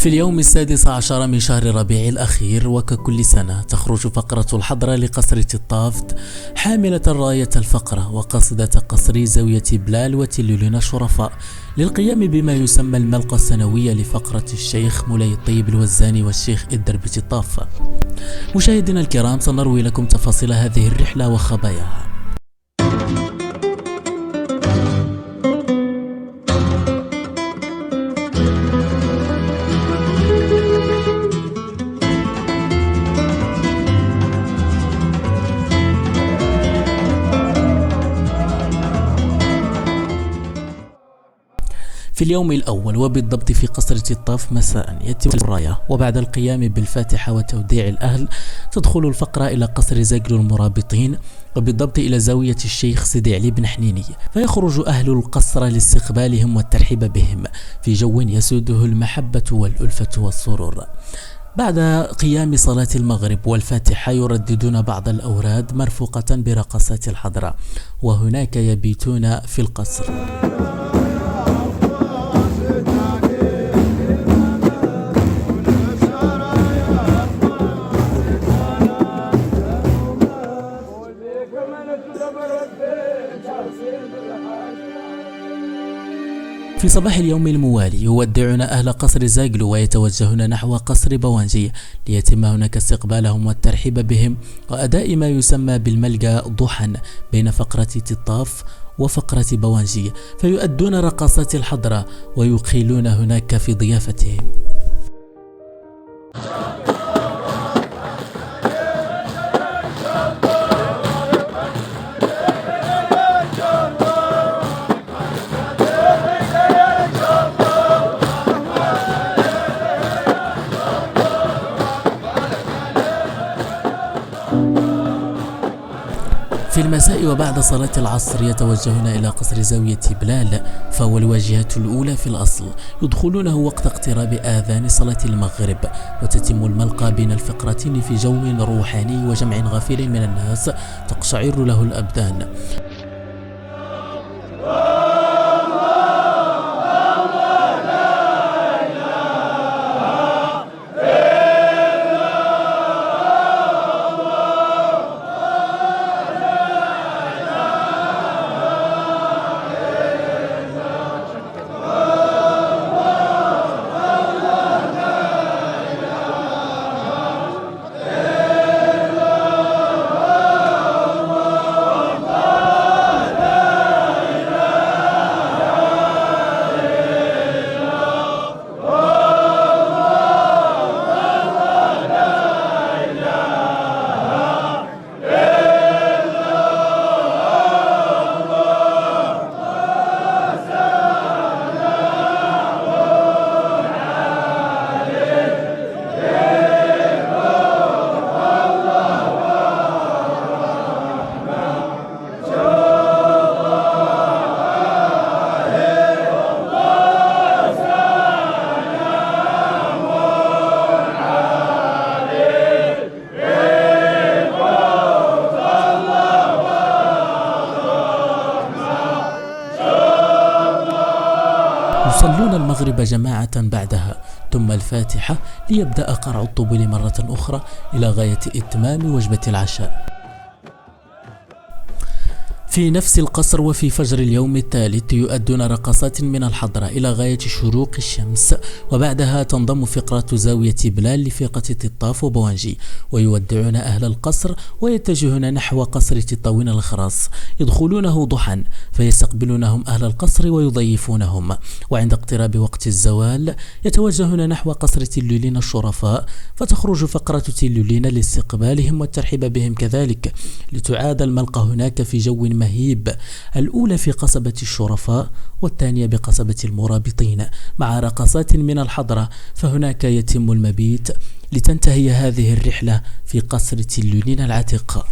في اليوم السادس عشر من شهر ربيع الأخير وككل سنة تخرج فقرة الحضرة لقصر تطافت حاملة راية الفقرة وقصدة قصر زاوية بلال وتلولين الشرفاء للقيام بما يسمى الملقى السنوية لفقرة الشيخ مولاي الطيب الوزاني والشيخ إدر بتطاف. مشاهدينا الكرام، سنروي لكم تفاصيل هذه الرحلة وخباياها. في اليوم الأول وبالضبط في قصر تطاف مساء يتم الراية، وبعد القيام بالفاتحة وتوديع الأهل تدخل الفقرة إلى قصر زاجل المرابطين، وبالضبط إلى زاوية الشيخ سيدي علي بن حنيني، فيخرج أهل القصر لاستقبالهم والترحيب بهم في جو يسوده المحبة والألفة والسرور. بعد قيام صلاة المغرب والفاتحة يرددون بعض الأوراد مرفوقة برقصات الحضرة، وهناك يبيتون في القصر. في صباح اليوم الموالي يودعون أهل قصر زاجلو ويتوجهون نحو قصر بوانجي ليتم هناك استقبالهم والترحيب بهم وأداء ما يسمى بالملقى ضحى بين فقرة تطاف وفقرة بوانجي، فيؤدون رقصات الحضرة ويقيلون هناك في ضيافتهم. في المساء وبعد صلاة العصر يتوجهون إلى قصر زاوية بلال، فهو الواجهة الأولى في الأصل، يدخلونه وقت اقتراب آذان صلاة المغرب، وتتم الملقى بين الفقرتين في جو روحاني وجمع غفير من الناس تقشعر له الأبدان. يصلون المغرب جماعة بعدها ثم الفاتحة ليبدأ قرع الطبول مرة أخرى إلى غاية إتمام وجبة العشاء. في نفس القصر وفي فجر اليوم الثالث يؤدون رقصات من الحضرة إلى غاية شروق الشمس، وبعدها تنضم فقرة زاوية بلال لفرقة تطاف وبوانجي، ويودعون أهل القصر ويتجهون نحو قصر تطاوين الخراص، يدخلونه ضحى فيستقبلونهم أهل القصر ويضيفونهم، وعند اقتراب وقت الزوال يتوجهون نحو قصر تلولين الشرفاء، فتخرج فقرة تلولين لاستقبالهم والترحيب بهم كذلك، لتعاد الملقى هناك في جو مهيب، الأولى في قصبة الشرفاء والثانية بقصبة المرابطين مع رقصات من الحضرة، فهناك يتم المبيت لتنتهي هذه الرحلة في قصر تلولين العتيق.